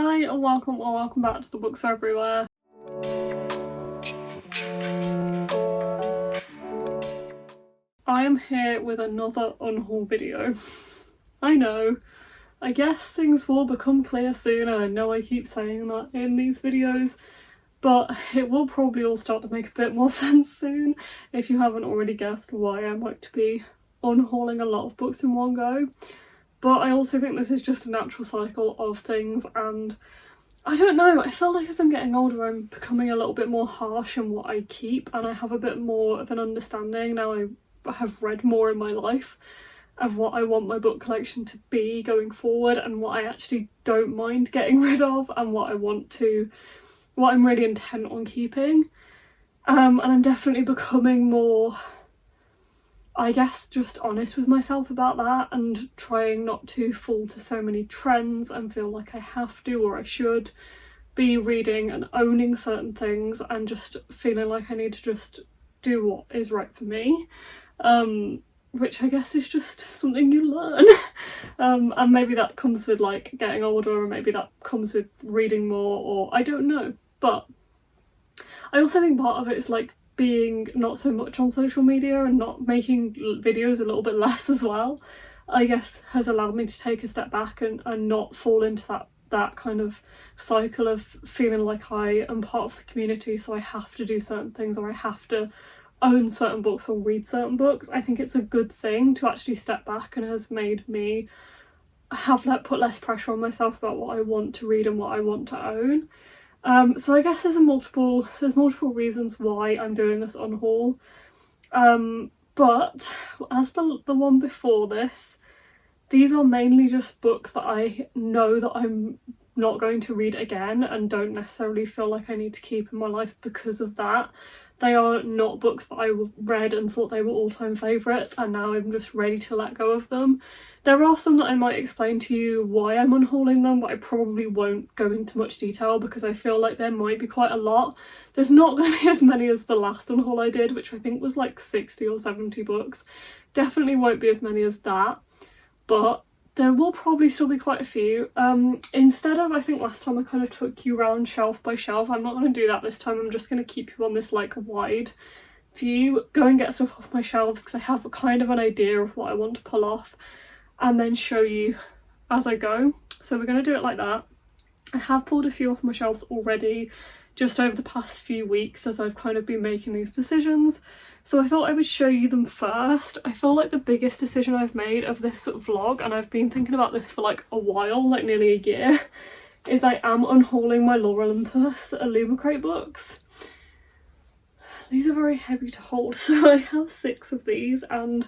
Hi and welcome back to the Books Are Everywhere. I am here with another unhaul video. I know, I guess things will become clear soon, and I know I keep saying that in these videos, but it will probably all start to make a bit more sense soon if you haven't already guessed why I like to be unhauling a lot of books in one go. But I also think this is just a natural cycle of things, and I don't know, I feel like as I'm getting older I'm becoming a little bit more harsh in what I keep, and I have a bit more of an understanding now. I have read more in my life of what I want my book collection to be going forward and what I actually don't mind getting rid of and what I'm really intent on keeping. And I'm definitely becoming more, I guess, just honest with myself about that and trying not to fall to so many trends and feel like I have to or I should be reading and owning certain things and just feeling like I need to just do what is right for me, which I guess is just something you learn. And maybe that comes with like getting older, or maybe that comes with reading more, or I don't know. But I also think part of it is like being not so much on social media and not making videos a little bit less as well, I guess has allowed me to take a step back and not fall into that kind of cycle of feeling like I am part of the community, so I have to do certain things or I have to own certain books or read certain books. I think it's a good thing to actually step back, and has made me put less pressure on myself about what I want to read and what I want to own. So I guess there's multiple reasons why I'm doing this unhaul. But as the one before this, these are mainly just books that I know that I'm not going to read again and don't necessarily feel like I need to keep in my life because of that. They are not books that I read and thought they were all-time favourites and now I'm just ready to let go of them. There are some that I might explain to you why I'm unhauling them, but I probably won't go into much detail because I feel like there might be quite a lot. There's not going to be as many as the last unhaul I did, which I think was like 60 or 70 books. Definitely won't be as many as that, but there will probably still be quite a few. Instead of, I think last time I kind of took you around shelf by shelf, I'm not going to do that this time. I'm just going to keep you on this like wide view, go and get stuff off my shelves because I have a kind of an idea of what I want to pull off and then show you as I go. So we're going to do it like that. I have pulled a few off my shelves already just over the past few weeks as I've kind of been making these decisions. So I thought I would show you them first. I feel like the biggest decision I've made of this vlog, and I've been thinking about this for like a while, like nearly a year, is I am unhauling my Lore Olympus Illumicrate books. These are very heavy to hold, so I have 6 of these, and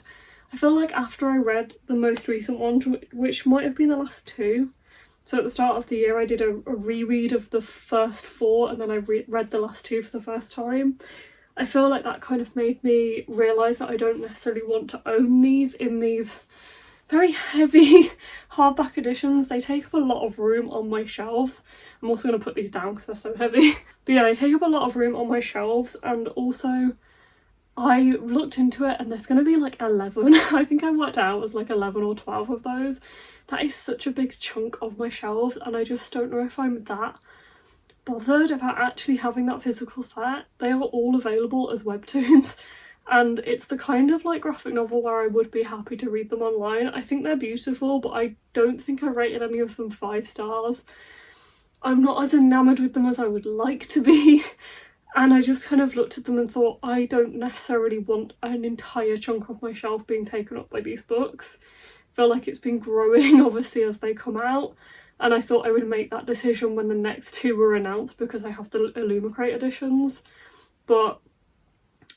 I feel like after I read the most recent one, which might have been the last 2, so at the start of the year I did a reread of the first 4 and then I read the last 2 for the first time. I feel like that kind of made me realise that I don't necessarily want to own these in these very heavy hardback editions. They take up a lot of room on my shelves. I'm also going to put these down because they're so heavy. But yeah, they take up a lot of room on my shelves, and also I looked into it and there's going to be like 11. I think I worked out as like 11 or 12 of those. That is such a big chunk of my shelves, and I just don't know if I'm that bothered about actually having that physical set. They are all available as webtoons, and it's the kind of like graphic novel where I would be happy to read them online. I think they're beautiful, but I don't think I rated any of them 5 stars. I'm not as enamoured with them as I would like to be, and I just kind of looked at them and thought I don't necessarily want an entire chunk of my shelf being taken up by these books. I feel like it's been growing obviously as they come out, and I thought I would make that decision when the next 2 were announced because I have the Illumicrate editions. But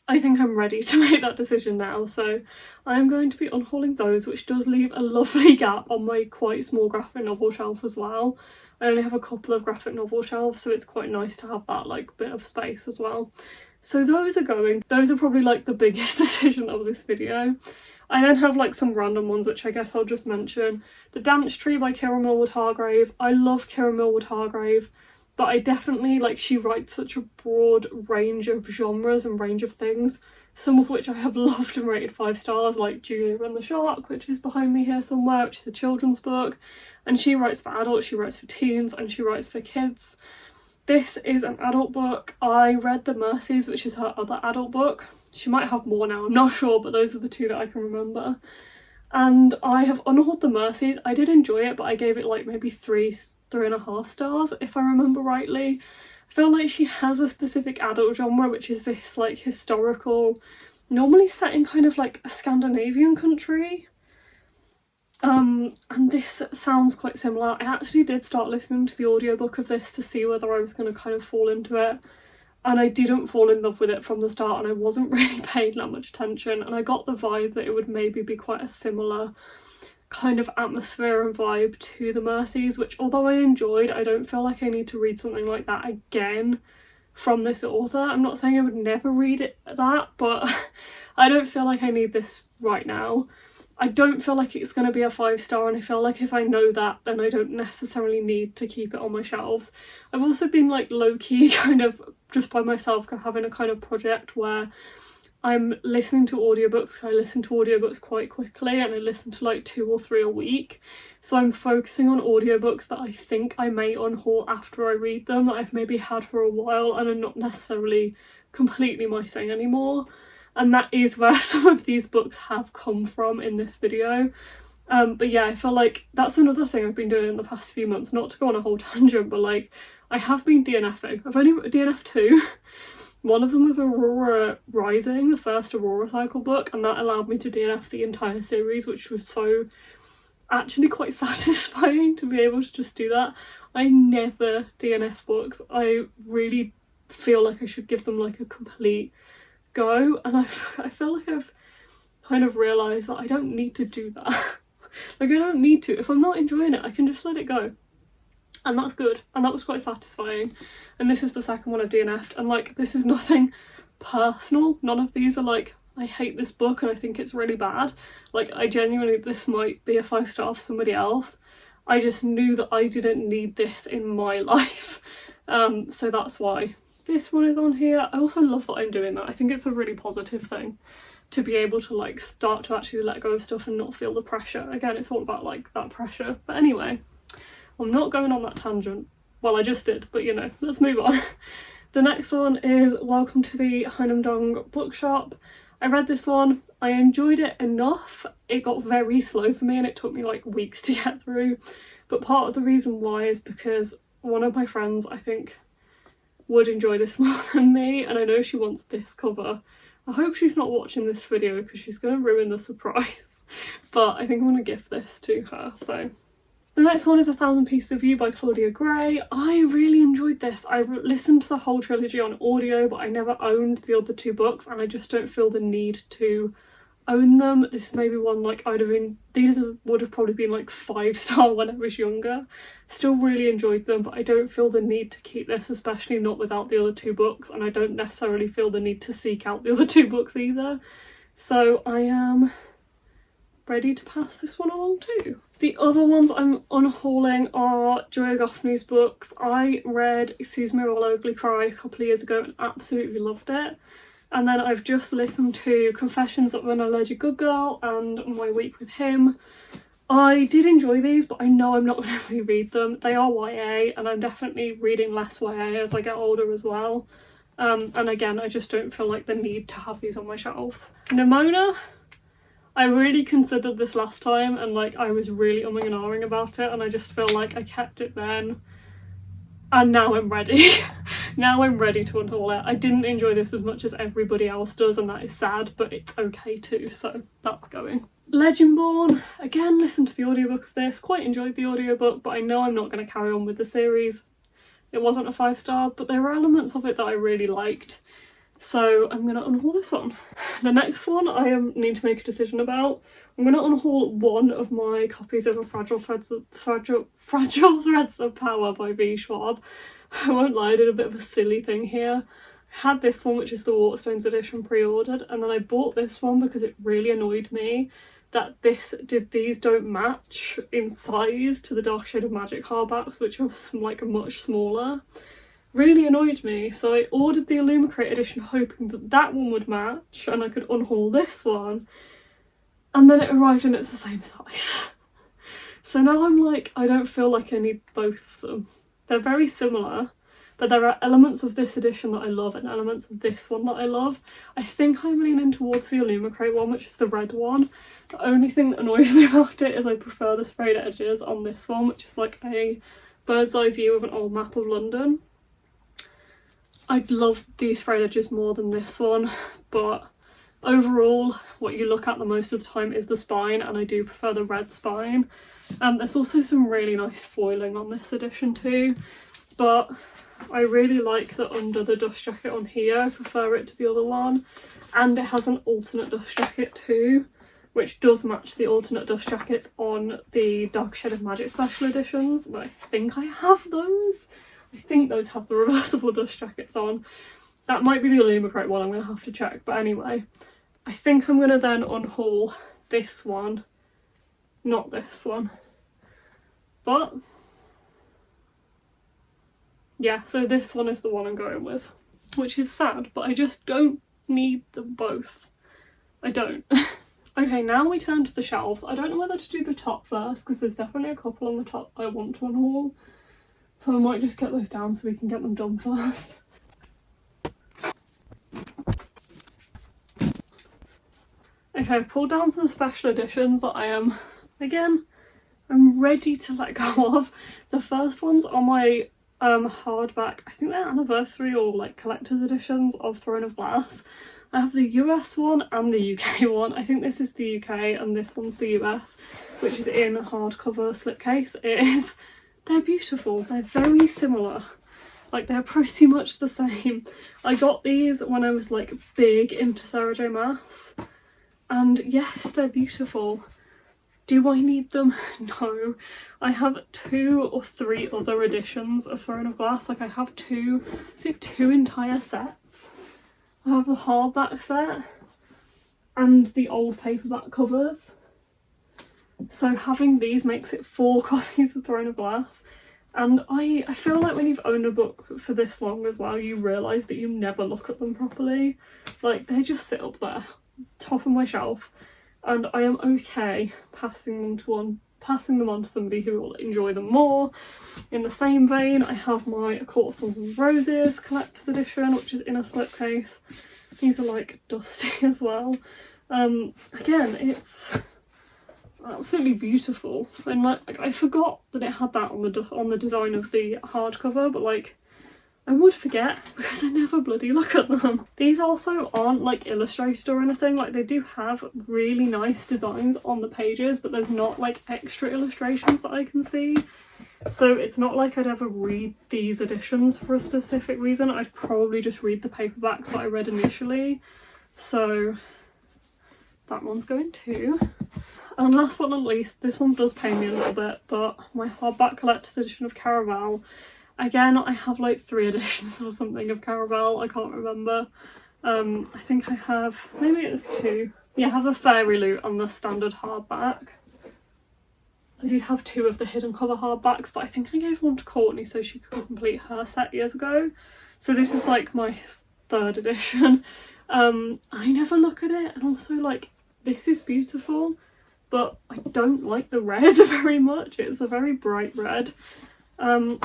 I think I'm ready to make that decision now, so I'm going to be unhauling those, which does leave a lovely gap on my quite small graphic novel shelf as well. I only have a couple of graphic novel shelves, so it's quite nice to have that like bit of space as well. So those are going. Those are probably like the biggest decision of this video. I then have like some random ones which I guess I'll just mention. The Dance Tree by Kira Millward Hargrave. I love Kira Millward Hargrave, but I definitely, like, she writes such a broad range of genres and range of things. some of which I have loved and rated 5 stars, like Julia and the Shark, which is behind me here somewhere, which is a children's book, and she writes for adults, she writes for teens, and she writes for kids. This is an adult book. I read The Mercies, which is her other adult book. She might have more now, I'm not sure, but those are the 2 that I can remember. And I have unhauled The Mercies. I did enjoy it, but I gave it like maybe 3.5 stars, if I remember rightly. I feel like she has a specific adult genre, which is this like historical, normally set in kind of like a Scandinavian country. And this sounds quite similar. I actually did start listening to the audiobook of this to see whether I was going to kind of fall into it, and I didn't fall in love with it from the start, and I wasn't really paying that much attention, and I got the vibe that it would maybe be quite a similar kind of atmosphere and vibe to The Mercies, which although I enjoyed, I don't feel like I need to read something like that again from this author. I'm not saying I would never read that, but I don't feel like I need this right now. I don't feel like it's going to be a 5-star, and I feel like if I know that, then I don't necessarily need to keep it on my shelves. I've also been like low-key kind of just by myself having a kind of project where I'm listening to audiobooks. I listen to audiobooks quite quickly, and I listen to like 2 or 3 a week. So I'm focusing on audiobooks that I think I may unhaul after I read them, that I've maybe had for a while and are not necessarily completely my thing anymore. And that is where some of these books have come from in this video. But yeah, I feel like that's another thing I've been doing in the past few months, not to go on a whole tangent, but like I have been DNFing. I've only DNF'd 2. One of them was Aurora Rising, the first Aurora Cycle book, and that allowed me to DNF the entire series, which was so actually quite satisfying to be able to just do that. I never DNF books. I really feel like I should give them like a complete go, and I feel like I've kind of realised that I don't need to do that. Like I don't need to. If I'm not enjoying it, I can just let it go, and that's good, and that was quite satisfying. And this is the second one I've DNF'd, and like this is nothing personal. None of these are like I hate this book and I think it's really bad. Like I genuinely, this might be a 5-star for somebody else. I just knew that I didn't need this in my life, so that's why this one is on here. I also love that I'm doing that. I think it's a really positive thing to be able to like start to actually let go of stuff and not feel the pressure. Again, it's all about like that pressure. But anyway, I'm not going on that tangent. Well, I just did, but you know, let's move on. The next one is Welcome to the Heinamdong Bookshop. I read this one. I enjoyed it enough. It got very slow for me and it took me like weeks to get through. But part of the reason why is because one of my friends, I think, would enjoy this more than me, and I know she wants this cover. I hope she's not watching this video because she's going to ruin the surprise, but I think I'm going to gift this to her. So the next one is 1,000 Pieces of You by Claudia Gray. I really enjoyed this. I listened to the whole trilogy on audio, but I never owned the other 2 books, and I just don't feel the need to own them. This is maybe one like these would have probably been like 5-star when I was younger. Still really enjoyed them, but I don't feel the need to keep this, especially not without the other 2 books, and I don't necessarily feel the need to seek out the other 2 books either. So I am ready to pass this one along too. The other ones I'm unhauling are Joya Goffney's books. I read Excuse Me While I Ugly Cry a couple of years ago and absolutely loved it. And then I've just listened to Confessions of an Alleged Good Girl and My Week with Him. I did enjoy these, but I know I'm not going to reread them. They are YA, and I'm definitely reading less YA as I get older as well. And again, I just don't feel like the need to have these on my shelves. Nimona, I really considered this last time, and like I was really umming and ahhing about it, and I just feel like I kept it then. And now I'm ready. Now I'm ready to unhaul it. I didn't enjoy this as much as everybody else does, and that is sad, but it's okay too, so that's going. Legendborn, again, listened to the audiobook of this, quite enjoyed the audiobook, but I know I'm not going to carry on with the series. It wasn't a 5-star, but there were elements of it that I really liked, so I'm going to unhaul this one. The next one I need to make a decision about. I'm going to unhaul one of my copies of A Fragile Threads of Power by V. Schwab. I won't lie, I did a bit of a silly thing here. I had this one, which is the Waterstones edition, pre-ordered, and then I bought this one because it really annoyed me that these don't match in size to the Dark Shade of Magic hardbacks, which are like much smaller. really annoyed me. So I ordered the Illumicrate edition hoping that that one would match and I could unhaul this one. And then it arrived and it's the same size. So now I'm like, I don't feel like I need both of them. They're very similar, but there are elements of this edition that I love and elements of this one that I love. I think I'm leaning towards the Illumicrate one, which is the red one. The only thing that annoys me about it is I prefer the sprayed edges on this one, which is like a bird's eye view of an old map of London. I'd love these sprayed edges more than this one, but overall what you look at the most of the time is the spine, and I do prefer the red spine. There's also some really nice foiling on this edition too, but I really like the under the dust jacket on here. I prefer it to the other one, and it has an alternate dust jacket too, which does match the alternate dust jackets on the Dark Shade of Magic special editions, and I think I have those. I think those have the reversible dust jackets on. That might be the Illumicrate one, I'm going to have to check, but anyway. I think I'm going to then unhaul this one, not this one. But yeah, so this one is the one I'm going with, which is sad, but I just don't need them both. I don't. Okay, now we turn to the shelves. I don't know whether to do the top first, because there's definitely a couple on the top I want to unhaul. So I might just get those down so we can get them done first. Okay, I've pulled down some special editions that I am, again, I'm ready to let go of. The first ones are my hardback, I think they're anniversary or like collector's editions of Throne of Glass. I have the US one and the UK one. I think this is the UK and this one's the US, which is in a hardcover slipcase. They're beautiful, they're very similar. Like, they're pretty much the same. I got these when I was like big into Sarah J Maas. And yes, they're beautiful. Do I need them? No. I have 2 or 3 other editions of Throne of Glass. Like, I have two entire sets. I have the hardback set and the old paperback covers. So having these makes it 4 copies of Throne of Glass. And I feel like when you've owned a book for this long as well, you realise that you never look at them properly. Like, they just sit up there, top of my shelf, and I am okay passing them on to somebody who will enjoy them more. In the same vein, I have my A Court of Thorns and Roses collector's edition, which is in a slipcase. These are like dusty as well. Again, it's absolutely beautiful, and like I forgot that it had that on the design of the hardcover, but like I would forget because I never bloody look at them. These also aren't like illustrated or anything. Like, they do have really nice designs on the pages, but there's not like extra illustrations that I can see. So it's not like I'd ever read these editions for a specific reason. I'd probably just read the paperbacks that I read initially. So that one's going too. And last but not least, this one does pain me a little bit, but my hardback collector's edition of Caraval. Again, I have like 3 editions or something of Caraval, I can't remember. I think I have, maybe it's 2. Yeah, I have a Fairy Loot and the standard hardback. I did have 2 of the hidden cover hardbacks, but I think I gave one to Courtney so she could complete her set years ago. So this is like my 3rd edition. I never look at it, and also like, this is beautiful, but I don't like the red very much. It's a very bright red.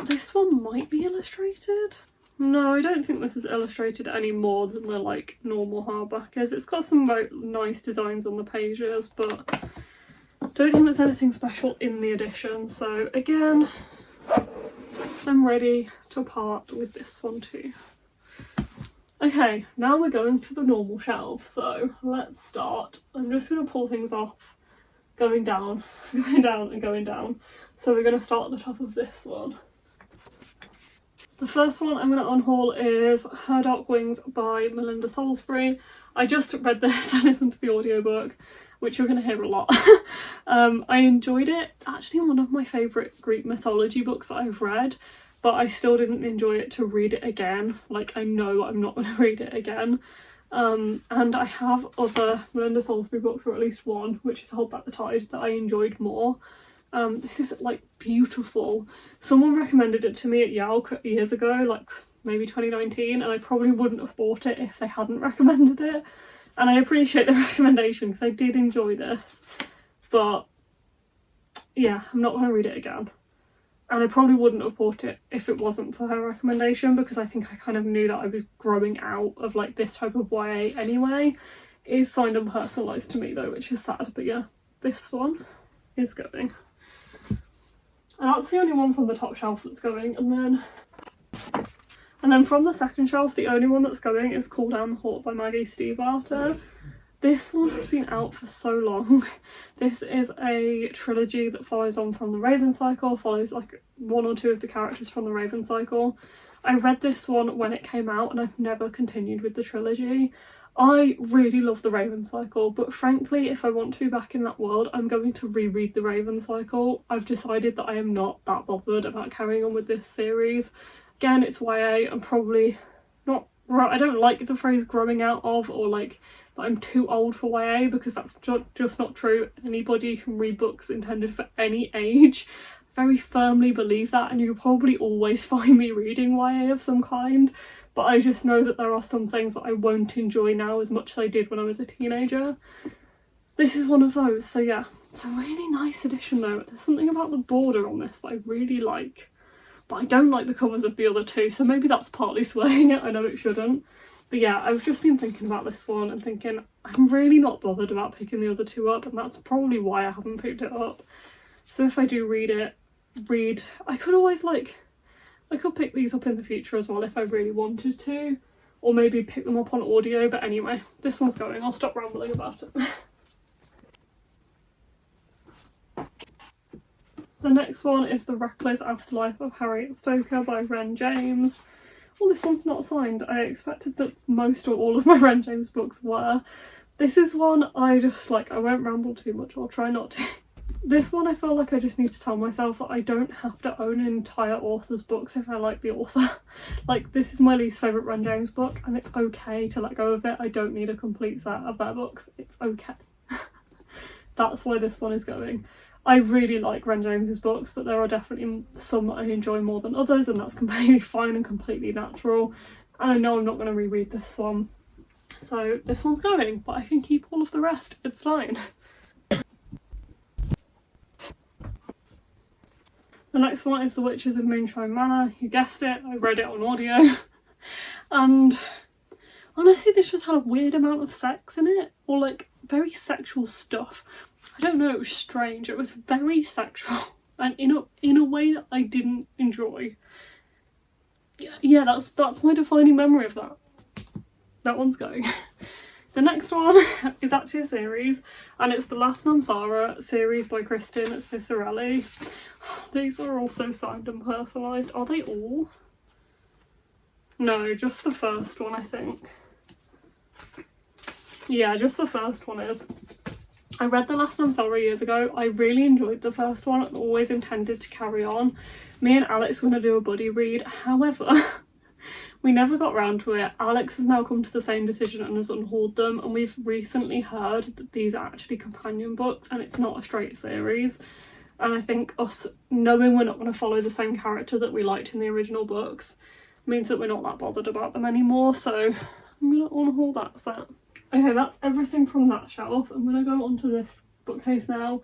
This one might be illustrated. No, I don't think this is illustrated any more than the like normal hardback is. It's got some nice designs on the pages, but I don't think there's anything special in the edition. So again, I'm ready to part with this one too. Okay, now we're going to the normal shelf, so let's start. I'm just going to pull things off, going down, going down and going down. So we're going to start at the top of this one. The first one I'm going to unhaul is Her Dark Wings by Melinda Salisbury. I just read this and listened to the audiobook, which you're going to hear a lot. I enjoyed it. It's actually one of my favourite Greek mythology books that I've read, but I still didn't enjoy it to read it again. Like, I know I'm not going to read it again. And I have other Melinda Salisbury books, or at least one, which is Hold Back the Tide, that I enjoyed more. This is like beautiful. Someone recommended it to me at Yale years ago, like maybe 2019, and I probably wouldn't have bought it if they hadn't recommended it. And I appreciate the recommendation because I did enjoy this. But yeah, I'm not going to read it again. And I probably wouldn't have bought it if it wasn't for her recommendation, because I think I kind of knew that I was growing out of like this type of YA anyway. It is signed and personalised to me though, which is sad. But yeah, this one is going. And that's the only one from the top shelf that's going. And then from the second shelf, the only one that's going is Call Down the Hawk by Maggie Stiefvater. This one has been out for so long. This is a trilogy that follows on from the Raven Cycle, follows like one or two of the characters from the Raven Cycle. I read this one when it came out and I've never continued with the trilogy. I really love the Raven Cycle, but frankly, if I want to be back in that world, I'm going to reread the Raven Cycle. I've decided that I am not that bothered about carrying on with this series. Again, it's YA. I'm probably not right. I don't like the phrase growing out of, or like that I'm too old for YA, because that's just not true. Anybody can read books intended for any age. I very firmly believe that, and you'll probably always find me reading YA of some kind. But I just know that there are some things that I won't enjoy now as much as I did when I was a teenager. This is one of those, so yeah. It's a really nice edition though. There's something about the border on this that I really like. But I don't like the covers of the other two, so maybe that's partly swaying it. I know it shouldn't. But yeah, I've just been thinking about this one and thinking I'm really not bothered about picking the other two up, and that's probably why I haven't picked it up. So if I do I could always I could pick these up in the future as well if I really wanted to, or maybe pick them up on audio, but anyway, this one's going. I'll stop rambling about it. The next one is The Reckless Afterlife of Harriet Stoker by Ren James. Well, this one's not signed. I expected that most or all of my Ren James books were. This is one I just I won't ramble too much, I'll try not to. This one I feel like I just need to tell myself that I don't have to own an entire author's books if I like the author. This is my least favourite Ren James book, and it's okay to let go of it. I don't need a complete set of their books. It's okay. That's why this one is going. I really like Ren James's books, but there are definitely some that I enjoy more than others, and that's completely fine and completely natural. And I know I'm not going to reread this one. So this one's going, but I can keep all of the rest. It's fine. The next one is The Witches of Moonshine Manor. You guessed it, I read it on audio. And honestly, this just had a weird amount of sex in it, or very sexual stuff. I don't know, it was strange. It was very sexual, and in a way that I didn't enjoy. Yeah, that's my defining memory of that. That one's going. The next one is actually a series, and it's the Last Namsara series by Kristen Cicerelli. These are also signed and personalised. Are they all? No, just the first one, I think. Yeah, just the first one is. I read The Last Namsara years ago. I really enjoyed the first one and always intended to carry on. Me and Alex were going to do a buddy read. However, we never got round to it. Alex has now come to the same decision and has unhauled them, and we've recently heard that these are actually companion books and it's not a straight series. And I think us knowing we're not going to follow the same character that we liked in the original books means that we're not that bothered about them anymore, so I'm going to unhaul that set. Okay, that's everything from that shelf. I'm going to go onto this bookcase now.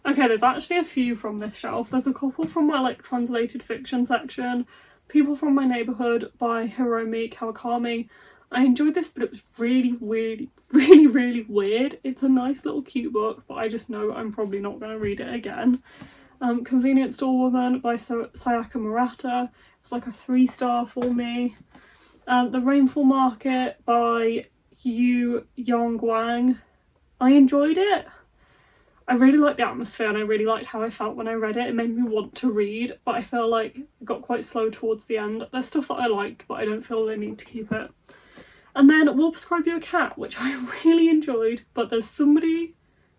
Okay, there's actually a few from this shelf. There's a couple from my translated fiction section. People from My Neighbourhood by Hiromi Kawakami. I enjoyed this, but it was really weird. It's a nice little cute book, but I just know I'm probably not going to read it again. Convenient Store Woman by Sayaka Murata. It's a 3-star for me. The Rainfall Market by Yu Yong Wang. I enjoyed it. I really liked the atmosphere and I really liked how I felt when I read it. It made me want to read, but I feel like it got quite slow towards the end. There's stuff that I liked, but I don't feel I need to keep it. And then We'll Prescribe You a Cat, which I really enjoyed, but there's somebody,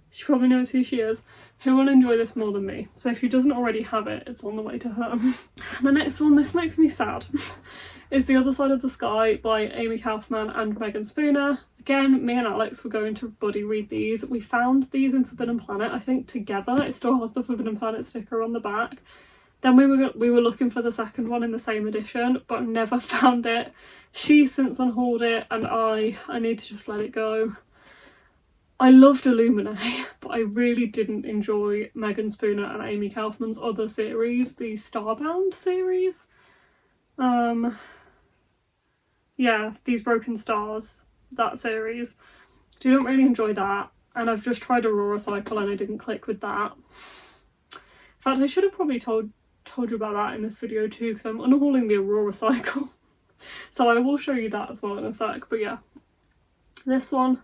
she probably knows who she is, who will enjoy this more than me. So if she doesn't already have it, it's on the way to her. The next one, this makes me sad, is The Other Side of the Sky by Amy Kaufman and Megan Spooner. Again, me and Alex were going to buddy read these. We found these in Forbidden Planet, I think together. It still has the Forbidden Planet sticker on the back. Then we were looking for the second one in the same edition, but never found it. She's since unhauled it, and I need to just let it go. I loved Illuminae, but I really didn't enjoy Megan Spooner and Amy Kaufman's other series, the Starbound series. Yeah, These Broken Stars, that series. Didn't really enjoy that, and I've just tried Aurora Cycle and I didn't click with that. In fact, I should have probably told you about that in this video too, because I'm unhauling the Aurora Cycle. So I will show you that as well in a sec. But yeah, this one,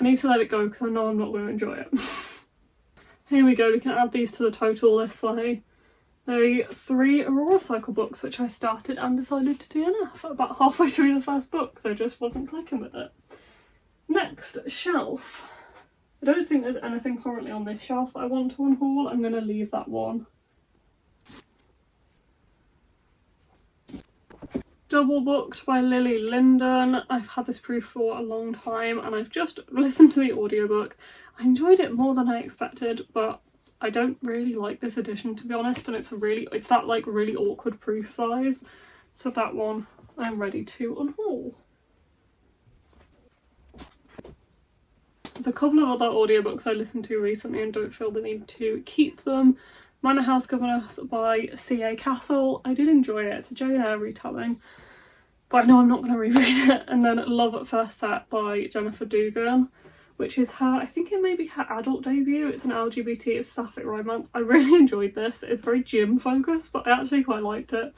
I need to let it go because I know I'm not going to enjoy it. Here we go, we can add these to the total this way. The 3 Aurora Cycle books, which I started and decided to DNF about halfway through the first book because I just wasn't clicking with it. Next, shelf. I don't think there's anything currently on this shelf that I want to unhaul. I'm going to leave that one. Double Booked by Lily Linden. I've had this proof for a long time and I've just listened to the audiobook. I enjoyed it more than I expected, but I don't really like this edition, to be honest, and it's that like really awkward proof size. So that one I'm ready to unhaul. There's a couple of other audiobooks I listened to recently and don't feel the need to keep them. Manor House Governess by C.A. Castle. I did enjoy it. It's a Jane Eyre retelling, but I know I'm not going to reread it. And then Love at First Set by Jennifer Dugan, which is her, I think it may be her adult debut. It's an LGBT, it's sapphic romance. I really enjoyed this. It's very gym focused, but I actually quite liked it.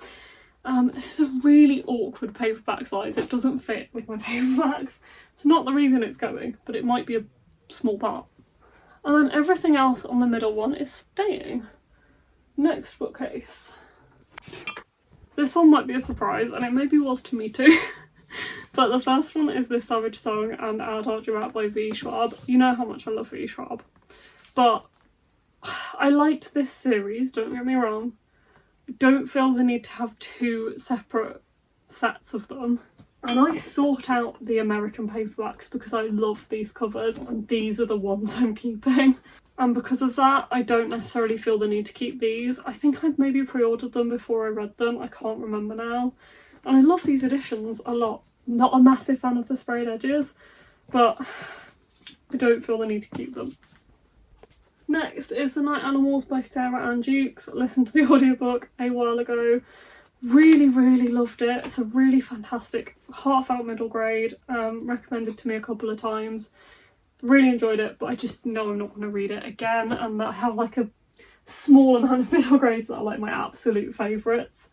This is a really awkward paperback size. It doesn't fit with my paperbacks. It's not the reason it's going, but it might be a small part. And then everything else on the middle one is staying. Next bookcase. This one might be a surprise, and it maybe was to me too. But the first one is This Savage Song and Our Dark Duet by V. Schwab. You know how much I love V. Schwab. But I liked this series, don't get me wrong. I don't feel the need to have 2 separate sets of them. And I sought out the American paperbacks because I love these covers, and these are the ones I'm keeping. And because of that, I don't necessarily feel the need to keep these. I think I'd maybe pre-ordered them before I read them. I can't remember now. And I love these editions a lot. Not a massive fan of the sprayed edges, but I don't feel the need to keep them. Next is The Night Animals by Sarah Ann Jukes. I listened to the audiobook a while ago. Really, really loved it. It's a really fantastic, heartfelt middle grade. Recommended to me a couple of times. Really enjoyed it, but I just know I'm not going to read it again, and that I have like a small amount of middle grades that are like my absolute favourites.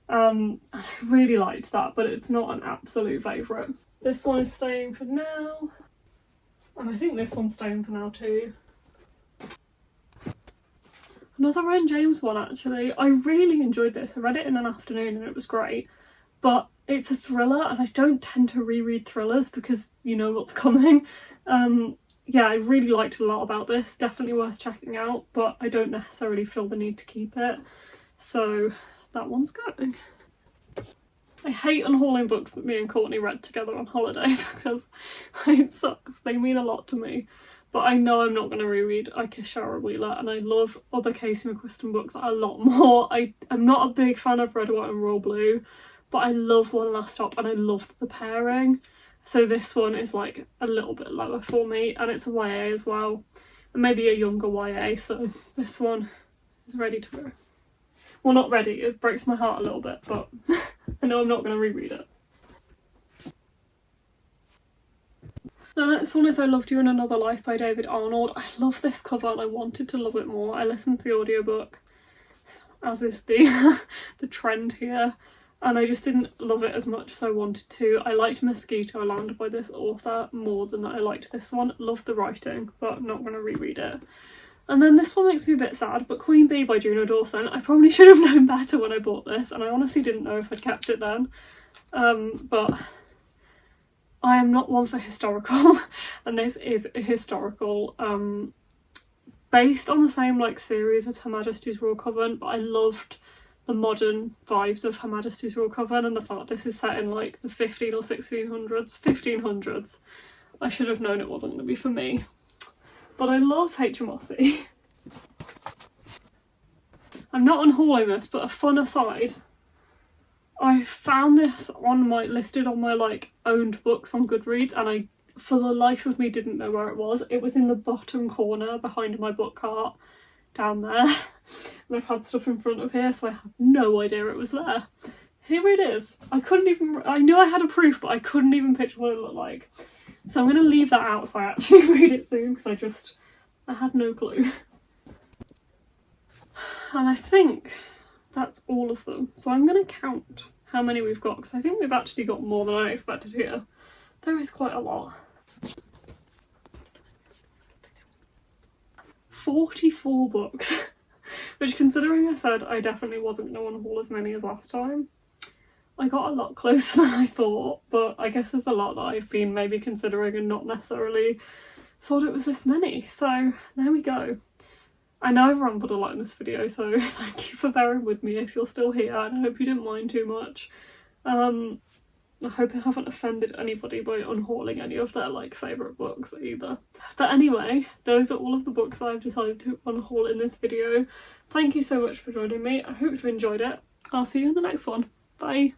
I really liked that, but it's not an absolute favourite. This one is staying for now, and I think this one's staying for now too. Another Ren James one actually. I really enjoyed this. I read it in an afternoon and it was great, but it's a thriller and I don't tend to reread thrillers because you know what's coming. Yeah, I really liked a lot about this. Definitely worth checking out, but I don't necessarily feel the need to keep it. So that one's going. I hate unhauling books that me and Courtney read together on holiday because it sucks. They mean a lot to me. But I know I'm not going to reread I Kiss Shara Wheeler, and I love other Casey McQuiston books a lot more. I'm not a big fan of Red, White and Royal Blue, but I love One Last Stop and I loved the pairing. So this one is like a little bit lower for me, and it's a YA as well, and maybe a younger YA, so this one is ready to go. Well, not ready, it breaks my heart a little bit, but I know I'm not going to reread it. The next one is I Loved You in Another Life by David Arnold. I love this cover and I wanted to love it more. I listened to the audiobook, as is the trend here, and I just didn't love it as much as I wanted to. I liked Mosquito Land by this author more than I liked this one. Loved the writing, but not going to reread it. And then this one makes me a bit sad, but Queen Bee by Juno Dawson. I probably should have known better when I bought this, and I honestly didn't know if I'd kept it then. But I am not one for historical, and this is historical, based on the same like series as Her Majesty's Royal Coven, but I loved the modern vibes of Her Majesty's Royal Coven, and the fact this is set in like the 15 or 1500s. I should have known it wasn't going to be for me. But I love HMRC. I'm not unhauling this, but a fun aside. I found this listed on my like owned books on Goodreads, and I, for the life of me, didn't know where it was. It was in the bottom corner behind my book cart down there. And I've had stuff in front of here, so I had no idea it was there. Here it is. I knew I had a proof, but I couldn't even picture what it looked like. So I'm going to leave that out so I actually read it soon, because I had no clue. And I think that's all of them. So I'm going to count how many we've got, because I think we've actually got more than I expected here. There is quite a lot. 44 books. Which, considering I said I definitely wasn't going to unhaul as many as last time, I got a lot closer than I thought, but I guess there's a lot that I've been maybe considering and not necessarily thought it was this many. So there we go. I know I've rambled a lot in this video, so thank you for bearing with me if you're still here, and I hope you didn't mind too much. I hope I haven't offended anybody by unhauling any of their like favourite books either. But anyway, those are all of the books I've decided to unhaul in this video. Thank you so much for joining me. I hope you enjoyed it. I'll see you in the next one. Bye.